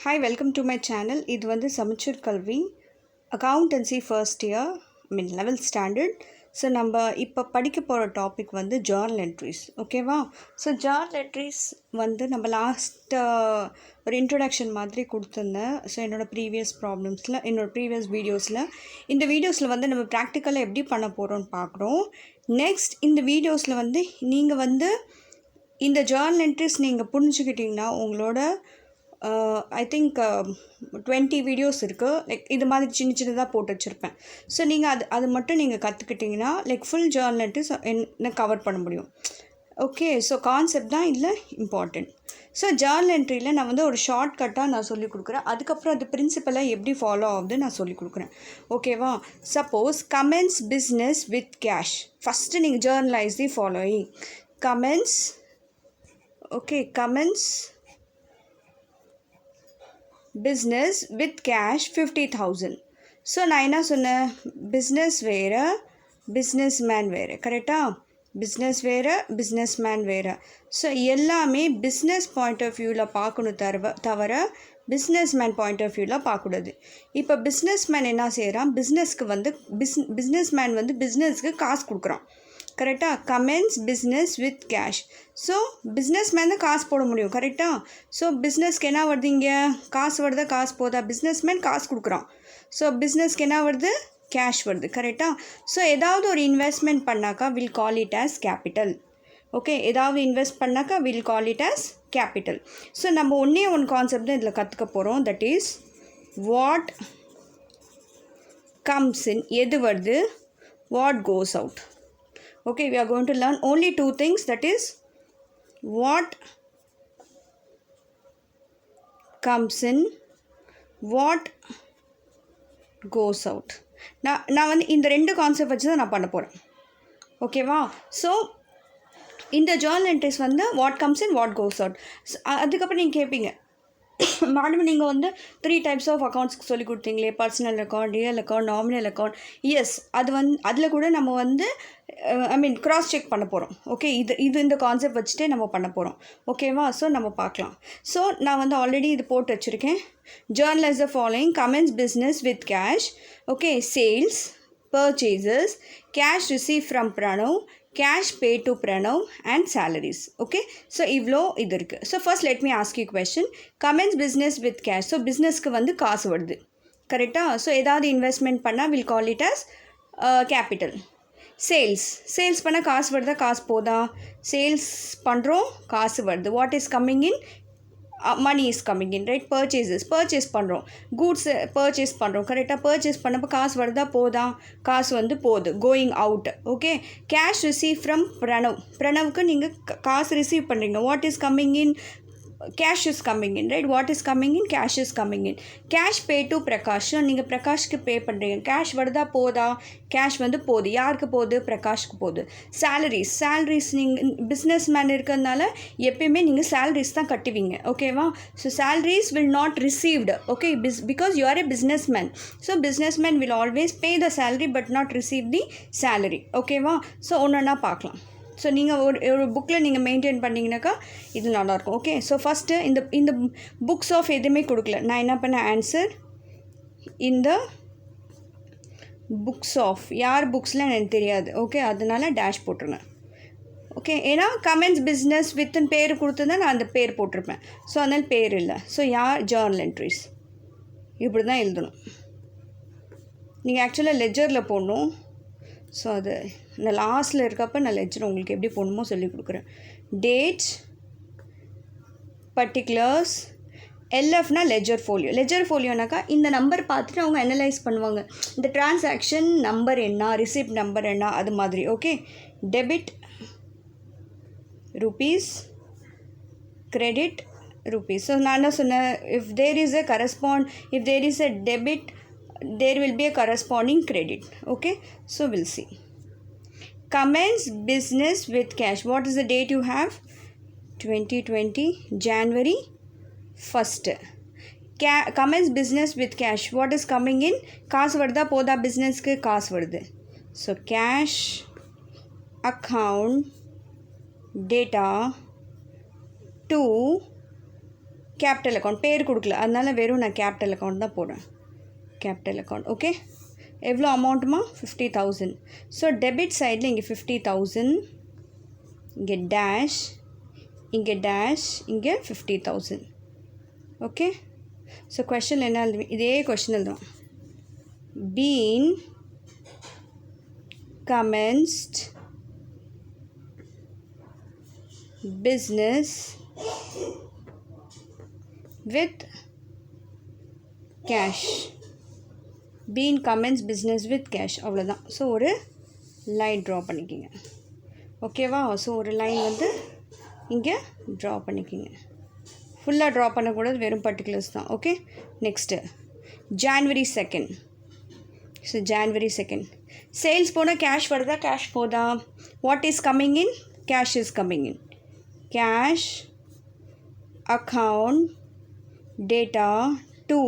Hi, welcome to my channel. இது வந்து சமச்சீர் கல்வி accountancy first year level standard. So நம்ம இப்போ படிக்க போகிற டாபிக் வந்து ஜர்னல் என்ட்ரிஸ். ஓகேவா? ஸோ ஜர்னல் என்ட்ரிஸ் வந்து நம்ம லாஸ்ட் ஒரு இன்ட்ரொடக்ஷன் மாதிரி கொடுத்துருந்தேன். ஸோ என்னோடய ப்ரீவியஸ் வீடியோஸில் இந்த வீடியோஸில் வந்து நம்ம ப்ராக்டிக்கலாக எப்படி பண்ண போகிறோம்னு பார்க்குறோம். நெக்ஸ்ட் இந்த வீடியோஸில் வந்து நீங்கள் வந்து இந்த ஜர்னல் என்ட்ரிஸ் நீங்கள் புரிஞ்சுக்கிட்டிங்கன்னா உங்களோட ஐ திங்க் 20 வீடியோஸ் இருக்குது. லைக் இது மாதிரி சின்னதாக போட்டு வச்சுருப்பேன். ஸோ நீங்கள் அது மட்டும் நீங்கள் கற்றுக்கிட்டிங்கன்னா லைக் ஃபுல் ஜர்னல் என்ட்ரிஸ் என்ன கவர் பண்ண முடியும். ஓகே, ஸோ கான்செப்ட் தான் இதில் இம்பார்ட்டண்ட். ஸோ ஜர்னல் என்ட்ரியில் நான் வந்து ஒரு ஷார்ட்கட்டாக நான் சொல்லிக் கொடுக்குறேன். அதுக்கப்புறம் அது பிரின்சிபலாக எப்படி ஃபாலோ ஆகுது நான் சொல்லிக் கொடுக்குறேன். ஓகேவா? Suppose commence business with cash. First நீங்கள் journalise the following commence. Okay, commence business with cash 50,000. So நான் என்ன சொன்னேன், பிஸ்னஸ் வேறு பிஸ்னஸ் மேன் வேறு. கரெக்டாக? பிஸ்னஸ் வேறு பிஸ்னஸ் மேன் வேறு. ஸோ எல்லாமே பிஸ்னஸ் பாயிண்ட் ஆஃப் வியூவில் பார்க்கணும் தவிர பிஸ்னஸ் மேன் பாயிண்ட் ஆஃப் வியூவில் பார்க்கக்கூடாது. இப்போ பிஸ்னஸ் மேன் என்ன செய்கிறான், பிஸ்னஸ்க்கு வந்து பிஸ்னஸ் மேன் வந்து பிஸ்னஸ்க்கு காசு கொடுக்குறான். கரெக்டாக? Comments business with cash. So business man தான் காசு போட முடியும். கரெக்டாக? ஸோ பிஸ்னஸ்க்கு என்ன வருது, இங்கே காசு வருதா காசு போதா, பிஸ்னஸ் மேன் காசு கொடுக்குறான். ஸோ பிஸ்னஸ்க்கு என்ன வருது, கேஷ் வருது. கரெக்டாக? ஸோ ஏதாவது ஒரு இன்வெஸ்ட்மெண்ட் பண்ணாக்கா will call it as capital. Okay, ஏதாவது இன்வெஸ்ட் பண்ணாக்கா will call it as capital. So நம்ம ஒன்று கான்செப்ட் தான் இதில் கற்றுக்க போகிறோம். தட் இஸ் வாட் கம்ஸ் இன், எது வருது, what goes out. Okay, we are going to learn only two things, that is what comes in, what goes out. நான் வந்து இந்த ரெண்டு கான்செப்ட் வச்சு தான் நான் பண்ண போகிறேன். ஓகேவா? ஸோ இந்த ஜர்னல் என்ட்ரிஸ் வந்து what comes in what goes out. அதுக்கப்புறம் நீங்கள் கேட்பீங்க, மேடம் நீங்கள் வந்து 3 டைப்ஸ் ஆஃப் அக்கௌண்ட்ஸ்க்கு சொல்லி கொடுத்தீங்களே, personal account, real account, nominal account. Yes, அது வந்து அதில் கூட நம்ம வந்து கிராஸ் செக் பண்ண போகிறோம். ஓகே, இது இந்த கான்செப்ட் வச்சுட்டே நம்ம பண்ண போகிறோம். ஓகேவா? ஸோ நம்ம பார்க்கலாம். ஸோ நான் வந்து ஆல்ரெடி இது போட்டு வச்சுருக்கேன். Journalise the following commence business with cash. Okay, sales, purchases, cash received from Pranav, cash paid to Pranav and salaries. Okay, so ivlo idu irukku. So first let me ask you a question. Commence business with cash. So business ku vandu kaasu varudhu. Correct? So edavadhu investment panna we'll call it as capital. Sales panna kaasu varudha kaasu poda. Sales pandrom kaasu varudhu. What is coming in? Money is coming in, right? Purchase பண்ணுறோம், goods purchase பண்ணுறோம். கரெக்டாக? Purchase பண்ணப்போ காசு வருதா போதா, காசு வந்து போகுது, going out. Okay, cash receive from பிரணவ்க்கு நீங்கள் காசு ரிசீவ் பண்ணுறீங்க. What is coming in, cash is coming in, right? What is coming in? Cash is coming in. Cash pay to Prakash. நீங்கள் பிரகாஷ்க்கு பே பண்ணுறீங்க. கேஷ் வருதா போதா, கேஷ் வந்து போகுது. யாருக்கு போகுது, பிரகாஷ்க்கு போகுது. சேலரிஸ் நீங்கள் பிஸ்னஸ் மேன் இருக்கிறதுனால எப்பயுமே நீங்கள் சேலரிஸ் தான் கட்டுவீங்க. ஓகேவா? So salaries will not received. Okay, because you R A business man. So business man will always pay the salary but not receive the salary. ஓகேவா? ஸோ ஒன்றா பார்க்கலாம். ஸோ நீங்கள் ஒரு புக்கில் நீங்கள் மெயின்டைன் பண்ணிங்கனாக்கா இது நல்லாயிருக்கும். ஓகே, ஸோ ஃபஸ்ட்டு இந்த புக்ஸ் ஆஃப் எதுவுமே கொடுக்கல. நான் என்ன பண்ணேன், ஆன்சர் இந்த புக்ஸ் ஆஃப், யார் புக்ஸில் எனக்கு தெரியாது. ஓகே, அதனால டேஷ் போட்டுருங்க. ஓகே, ஏன்னா கமெண்ட்ஸ் பிஸ்னஸ் வித்துன்னு பேர் கொடுத்துருந்தா நான் அந்த பேர் போட்டிருப்பேன். ஸோ அதனால் பேர் இல்லை. ஸோ யார் ஜர்னல் என்ட்ரிஸ் இப்படி தான் எழுதணும். நீங்கள் ஆக்சுவலாக லெஜரில் போடணும். ஸோ அது நான் லாஸ்ட்டில் இருக்கப்போ நான் லெஜர் உங்களுக்கு எப்படி போடணுமோ சொல்லி கொடுக்குறேன். டேட்ஸ், பர்டிகுலர்ஸ், எல்எஃப்னா லெஜர் ஃபோலியோனாக்கா இந்த நம்பர் பார்த்துட்டு அவங்க அனலைஸ் பண்ணுவாங்க. இந்த டிரான்சாக்ஷன் நம்பர் என்ன, ரிசிப்ட் நம்பர் என்ன, அது மாதிரி. Okay, debit rupees, credit rupees. So நான் என்ன சொன்னேன், if there is a debit there will be a corresponding credit. Okay, so we'll see. Commence business with cash. What is the date you have? 2020 January 1st. Commence business with cash. What is coming in? காசு வருதா போதா, பிஸ்னஸ்க்கு காசு வருது. So cash account data to capital account பேர் கொடுக்கல, அதனால வெறும் நான் கேபிட்டல் அக்கௌண்ட் தான் போடுறேன். Capital account. ஓகே, எவ்வளோ அமௌண்ட்டுமா? 50,000. ஸோ டெபிட் சைடில் இங்கே 50,000, இங்கே டேஷ், இங்கே டேஷ், இங்கே 50,000. ஓகே, ஸோ கொஷின் என்ன எழுதுவேன்? இதே கொஷின் எழுதுவோம். Been commenced business with cash. Been commenced business with cash. அவ்வளோதான். ஸோ ஒரு லைன் ட்ரா பண்ணிக்கிங்க. ஓகேவா? ஸோ ஒரு லைன் வந்து இங்கே ட்ரா பண்ணிக்கிங்க. ஃபுல்லாக ட்ரா பண்ணக்கூடாது, வெறும் பர்டிகுலர்ஸ் தான். Okay, next January 2nd. So January 2nd sales போனால் கேஷ் வருதா? கேஷ் போதா? What is coming in? Cash is coming in. Cash account data to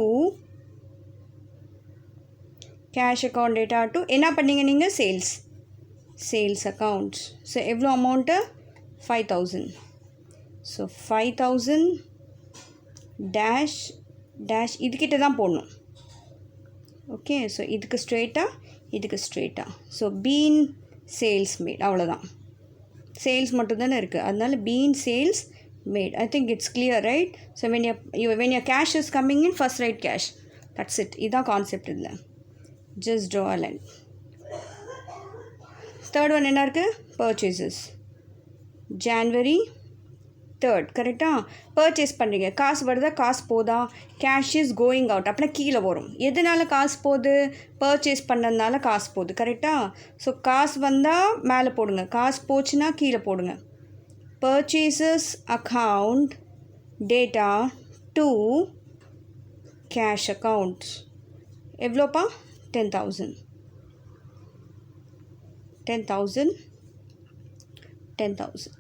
cash account data to என்ன பண்ணீங்க நீங்கள்? Sales accounts. ஸோ எவ்வளோ அமௌண்ட்டு? 5,000. ஸோ 5,000 டேஷ் டேஷ் இதுக்கிட்ட தான் போடணும். ஓகே, ஸோ இதுக்கு ஸ்ட்ரெயிட்டாக. So being sales made. அவ்வளோதான், சேல்ஸ் மட்டும் தானே இருக்குது, அதனால being sales made. I think it's clear, right? So when your cash is coming in, first write cash. That's it. இதான் கான்செப்ட். இதில் just draw a line. Third one என்ன இருக்குது? Purchases. January 3rd. கரெக்டாக? Purchase பண்ணுறீங்க, காசு வருதா? காசு போதா? Cash is going out. அப்படின்னா கீழே வரும். எதனால் காசு போகுது? பர்ச்சேஸ் பண்ணதுனால காசு போகுது. கரெக்டாக? ஸோ காசு வந்தால் மேலே போடுங்க, காசு போச்சுன்னா கீழே போடுங்க. Purchases account data to cash accounts. எவ்வளோப்பா? 10,000. 10,000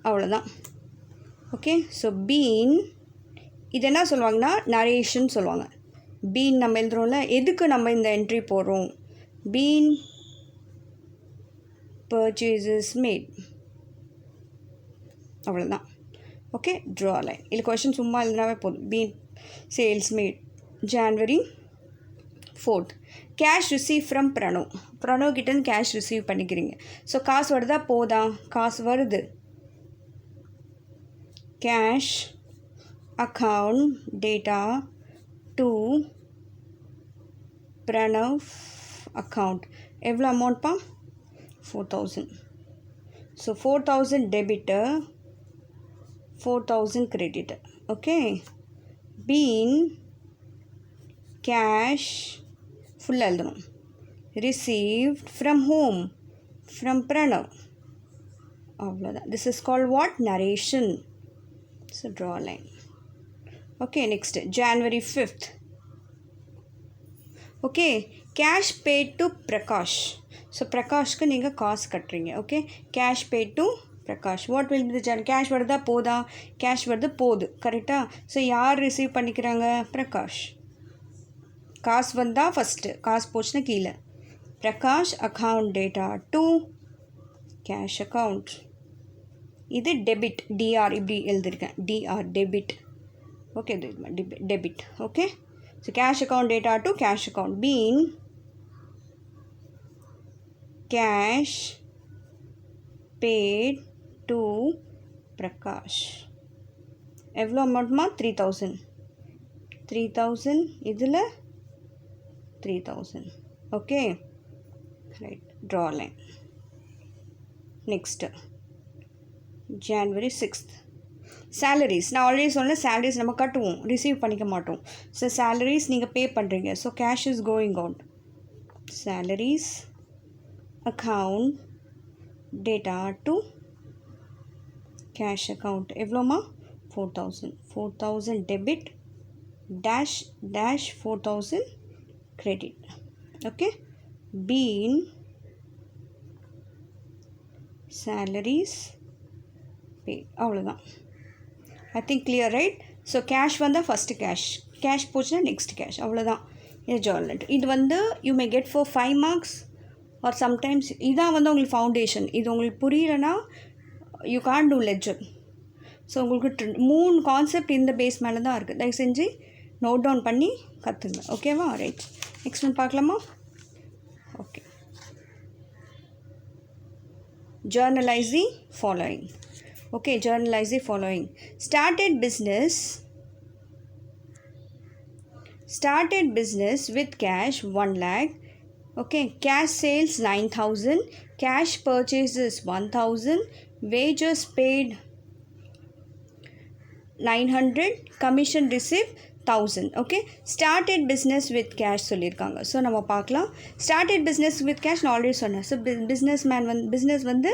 அவ்வளோதான். ஓகே, ஸோ பீன் இது என்ன சொல்லுவாங்கன்னா நரேஷன் சொல்லுவாங்க. பீன் நம்ம எழுதுகிறோம்ல, எதுக்கு நம்ம இந்த என்ட்ரி போடுறோம்? Being purchases made. அவ்வளோதான். Okay, draw line. இல்லை கொஷின் சும்மா எழுதினாவே போதும். Being sales made January 4th. Cash receive from Pranav கிட்டேருந்து கேஷ் ரிசீவ் பண்ணிக்கிறீங்க. ஸோ காசு வருதா? போதா? காசு வருது. Cash account data to Pranav account. எவ்வளோ அமௌண்ட்ப்பா? 4,000. So 4,000 debit, 4,000 credit. Okay, being cash ஃபுல்லாக எழுதணும். Received from home? From Pranav. அவ்வளோதான். This is called what? Narration. So draw line. Okay, next January 5th. Okay, cash paid to Prakash. So பிரகாஷ்க்கு நீங்கள் காசு கட்டுறீங்க. Okay, cash paid to Prakash. What will be the cash வருதா? போதா? Cash வருது, போகுது. கரெக்டாக? ஸோ யார் ரிசீவ் பண்ணிக்கிறாங்க? பிரகாஷ். காசு வந்தால் ஃபஸ்ட்டு, காசு போச்சுன்னா கீழே. Prakash account data to cash account. இது டெபிட், டிஆர் இப்படி எழுதியிருக்கேன், டிஆர் டெபிட். ஓகே, இது debit. Okay, so cash account data to cash account. Being cash paid to Prakash. எவ்வளோ அமௌண்ட்மா? 3,000. 3,000 இதில் 3,000. Okay, right. Draw line. Next January 6th. Salaries. நான் already சொன்னேன், salaries நம்ம கட்டுவோம், ரிசீவ் பண்ணிக்க மாட்டோம். ஸோ சேலரிஸ் நீங்கள் பே பண்ணுறீங்க. So cash is going out. Salaries account data to cash account. எவ்வளோமா? 4,000. 4,000 debit dash dash 4,000 credit. Okay, being salaries pay. அவ்வளோதான். I think clear, right? So cash வந்தால் ஃபஸ்ட்டு கேஷ் போச்சுன்னா next cash. அவ்வளோதான். இது journal. இது வந்து you may get for 5 marks or sometimes. இதான் வந்து உங்களுக்கு ஃபவுண்டேஷன். இது உங்களுக்கு புரியலைன்னா you can't do ledger. So உங்களுக்கு 3 கான்செப்ட் இந்த பேஸ் மேலே தான் இருக்குது. தயவு செஞ்சு நோட் டவுன் பண்ணி கற்றுங்க. ஓகேவா? ரைட். நெக்ஸ்ட் ஒன் பார்க்கலாமா? Okay. Journalize the following. Okay, journalize the following. Started business with cash 1 lakh. Okay, cash sales 9,000, cash purchases 1,000, wages paid 900, commission received 1000. Okay, started business with cash சொல்லியிருக்காங்க. So நம்ம பார்க்கலாம். started business with cash நான் already சொன்னேன். So business வந்து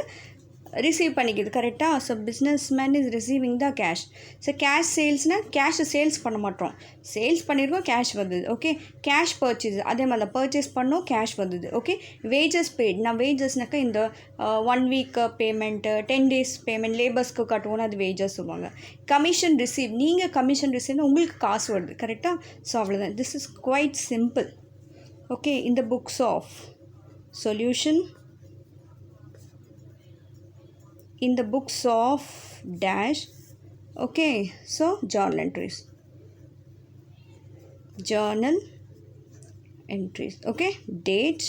receive பண்ணிக்கிது. கரெக்டாக? So business man is receiving the cash. So cash சேல்ஸ்னால் கேஷை சேல்ஸ் பண்ண மாட்டோம், சேல்ஸ் பண்ணியிருக்கோம், கேஷ் வந்தது. ஓகே, கேஷ் பர்ச்சேஸ் அதே மாதிரி தான், பர்ச்சேஸ் பண்ணோம், கேஷ் வந்தது. Okay, wages paid. நான் வேஜஸ்னாக்கா இந்த 1 வீக் பேமெண்ட்டு, 10 days பேமெண்ட் லேபர்ஸ்க்கு கட்டுவோன்னு அது வேஜஸ் சொல்லுவாங்க. கமிஷன் ரிசீவ், நீங்கள் கமிஷன் ரிசீவ்னா உங்களுக்கு காசு வருது. கரெக்டாக? ஸோ அவ்வளோதான். This is quite simple. Okay, இந்த books of solution, in the books of dash. Okay, so journal entries, okay, dates,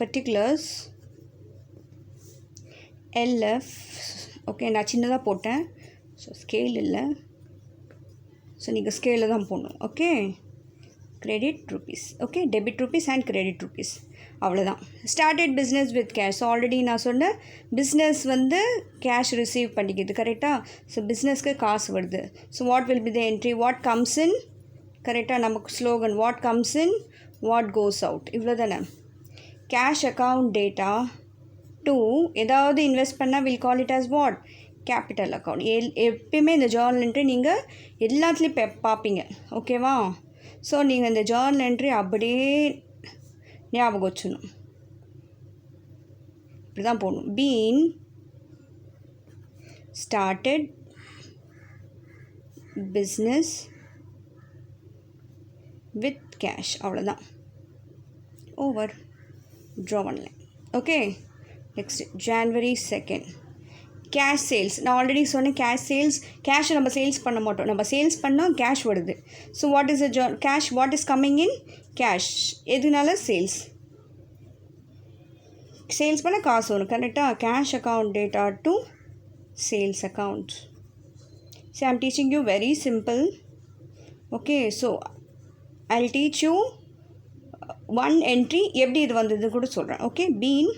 particulars, LF. okay, நான் சின்னதாக போட்டேன். ஸோ ஸ்கேல் இல்லை, ஸோ நீங்கள் ஸ்கேலில் தான் போடணும். Okay, credit rupees. Okay, debit rupees and credit rupees. அவ்வளோதான். Started business with cash. So already நான் சொன்னேன், பிஸ்னஸ் வந்து கேஷ் ரிசீவ் பண்ணிக்கிது. கரெக்டாக? ஸோ பிஸ்னஸ்க்கு காசு வருது. So what will be the entry? What comes in. கரெக்டாக? நமக்கு slogan what comes in, what goes out. இவ்வளோ தானே. கேஷ் அக்கௌண்ட் டேட்டா 2 ஏதாவது இன்வெஸ்ட் பண்ணால் will call it as what? Capital account. எப்பயுமே இந்த ஜேர்னல் என்ட்ரி நீங்கள் எல்லாத்துலேயும் பார்ப்பீங்க. ஓகேவா? ஸோ நீங்கள் இந்த ஜேர்னல் என்ட்ரி அப்படியே ஞாபகம் வச்சுக்கணும். இப்படி தான் போடணும். Being started business with cash. அவ்வளோதான். Over. Draw one line. Okay, next January 2nd cash sales. நான் ஆல்ரெடி சொன்னேன், கேஷ் சேல்ஸ். கேஷை நம்ம சேல்ஸ் பண்ண மாட்டோம், நம்ம சேல்ஸ் பண்ணால் கேஷ் வருது. So what is cash? What is coming in? Cash. எதுனால? சேல்ஸ். சேல்ஸ் பண்ண காசு வரும். கரெக்டாக? Cash account data to sales account. So I am teaching you very simple. Okay, so I will teach you one entry எப்படி இது வந்தது கூட சொல்கிறேன். Okay, being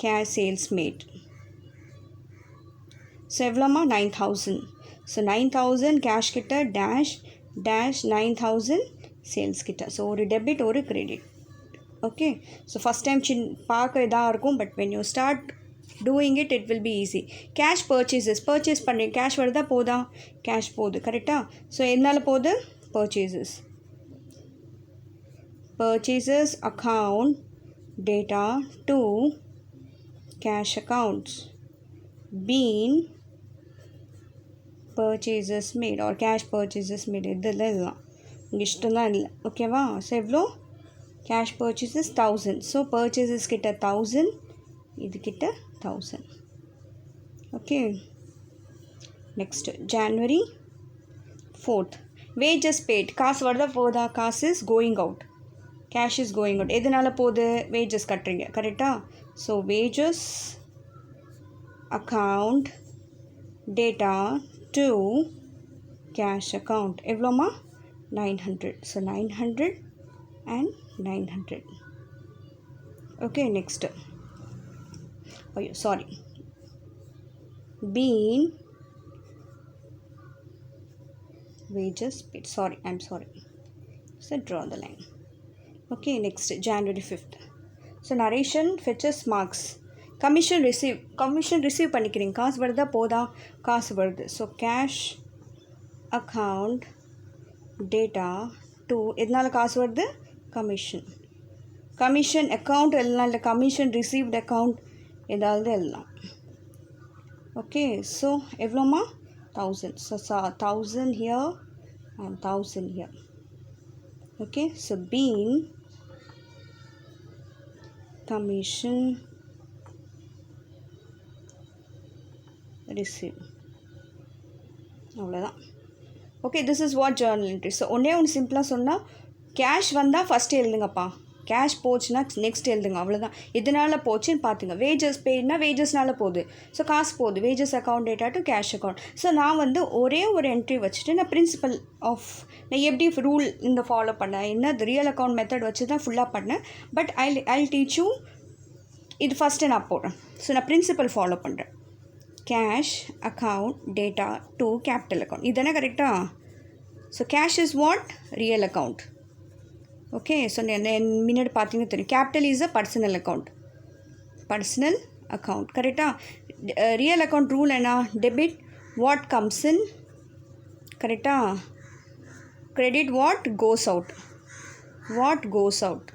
cash sales made. So எவ்வளோமா? 9,000. ஸோ 9,000 கேஷ் கிட்ட டேஷ் 9,000 சேல்ஸ் கிட்ட. So ஒரு debit ஒரு credit. Okay, so first time பார்க்க இதாக இருக்கும், but when you start doing it it will be easy. Cash purchases. Purchase பண்ணி கேஷ் வருதா? போதா? கேஷ் போகுது. கரெக்டாக? ஸோ எதனால் போகுது? Purchases account data to cash accounts. Being purchases made or cash purchases made. இதெல்லாம் இதுதான் உங்கள் இஷ்டம் தான் இல்லை. ஓகேவா? ஸோ எவ்வளோ? Cash purchases 1000. ஸோ பர்ச்சேசஸ் கிட்ட 1000, இது கிட்ட 1000. Okay, next January 4th wages paid. காசு வருதா? போதா? காசு is going out, cash is going out. எதனால் போகுது? வேஜஸ் கட்டுறீங்க. கரெக்டாக? So wages account data to cash account. எவ்வளோமா? 900. So 900 and 900. ஓகே, நெக்ஸ்ட்டு ஐயோ sorry, being wages paid. Sorry, I'm sorry. So draw the line. Okay, next January 5th. So narration fetches marks. Commission receive பண்ணிக்கிறீங்க. காசு வருதா? போதா? காசு வருது. So cash account data to எதனால் காசு வருது? கமிஷன் அக்கௌண்ட் எல்லாம் இல்லை, கமிஷன் ரிசீவ்ட் அக்கௌண்ட் ஏதாவது எல்லாம். ஓகே, ஸோ எவ்வளோமா? 1000. So 1000 here and 1000 here. Okay, so being commission receive. அவ்வளோதான். Okay, this is what journal entry. So ஒன்றே ஒன்று சிம்பிளாக சொன்னால், கேஷ் வந்தால் ஃபஸ்ட்டு எழுதுங்கப்பா, கேஷ் போச்சுன்னா நெக்ஸ்ட் எழுதுங்க, அவ்வளோதான். எதனால் போச்சுன்னு பார்த்துங்க. வேஜஸ் பெய்ட்னா வேஜஸ்னால போகுது, ஸோ காசு போகுது, wages account data to cash account. So நான் வந்து ஒரே ஒரு என்ட்ரி வச்சுட்டு நான் பிரின்சிபல் ஆஃப் நான் எப்படி ரூல் இந்த ஃபாலோ பண்ணேன், என்ன ரியல் அக்கௌண்ட் மெத்தட் வச்சு தான் ஃபுல்லாக பண்ணேன். பட் ஐ டீச் யூ இது ஃபஸ்ட்டு நான் போடுறேன். ஸோ நான் பிரின்சிபல் ஃபாலோ பண்ணுறேன். Cash account data to capital account, இதுதானே கரெக்டாக? So cash is what? Real account. Okay, so முன்னாடி பார்த்தீங்கன்னா தெரியும், capital is a personal account, personal account கரெக்டாக. ரியல் அக்கௌண்ட் ரூல் என்ன? டெபிட் வாட் கம்ஸ் இன், கரெக்டாக. Credit what goes out, what goes out.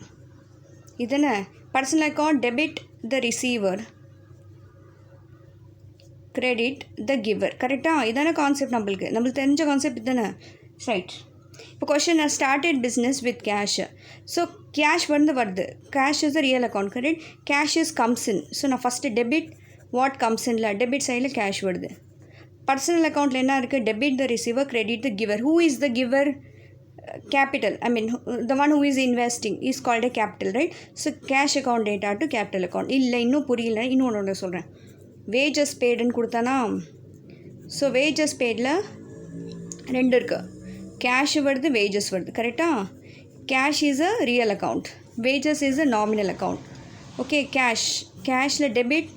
இதுதானே personal account. Debit the receiver, credit the giver, கரெக்டாக. இதான concept, நம்மளுக்கு தெரிஞ்ச கான்செப்ட் இதுதானே, right. இப்போ கொஷின், நான் started business with cash. So cash வருது, cash is the real account, correct. Cash is comes in. So நான் ஃபஸ்ட்டு டெபிட் வாட் கம்ஸ் இன்ல, டெபிட் சைடில் கேஷ் வருது. பர்சனல் அக்கௌண்ட்டில் என்ன இருக்குது? Debit the receiver, credit the giver. Who is the giver? capital, I mean the one who is investing is called a capital, right? So cash account data to capital account. இல்லை இன்னும் புரியல, இன்னொன்று சொல்கிறேன். Wages பெய்டுன்னு கொடுத்தானா, so wages பெய்டில் ரெண்டு இருக்குது, cash வருது, wages வருது, கரெக்டாக. Cash is a real account, wages is a nominal account. Okay, கேஷில் debit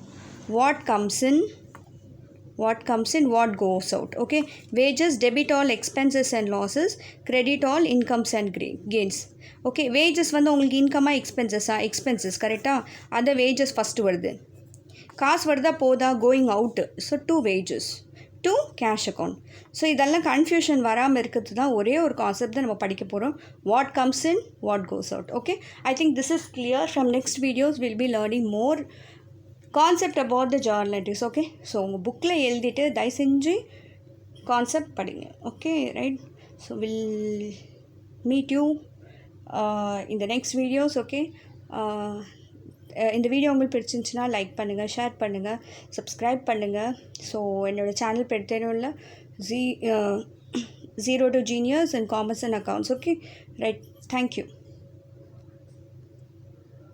what comes in, what comes in, what goes out. Okay, wages debit all expenses and losses, credit all incomes and gains. Okay, wages வந்து உங்களுக்கு இன்கமா expenses கரெக்டாக. அதை wages first வருது, காசு வருதா போதா, going out. So to wages to cash account. So இதெல்லாம் confusion வராமல் இருக்கிறது தான் ஒரே ஒரு கான்செப்ட் தான் நம்ம படிக்க போகிறோம். What comes in, what goes out. Okay, I think this is clear. From next videos will be learning more concept about the journal entries. Okay, so உங்கள் புக்கில் எழுதிட்டு தயவு செஞ்சு கான்செப்ட் படிங்க. Okay, right. So will meet you in the next videos. Okay, இந்த video உங்களுக்கு பிடிச்சிருந்துச்சுன்னா like பண்ணுங்கள், ஷேர் பண்ணுங்கள், சப்ஸ்கிரைப் பண்ணுங்கள். ஸோ என்னோடய channel பெருத்தேனுள்ள Zero to Genius and Commerce and Accounts. Okay, right. Thank you.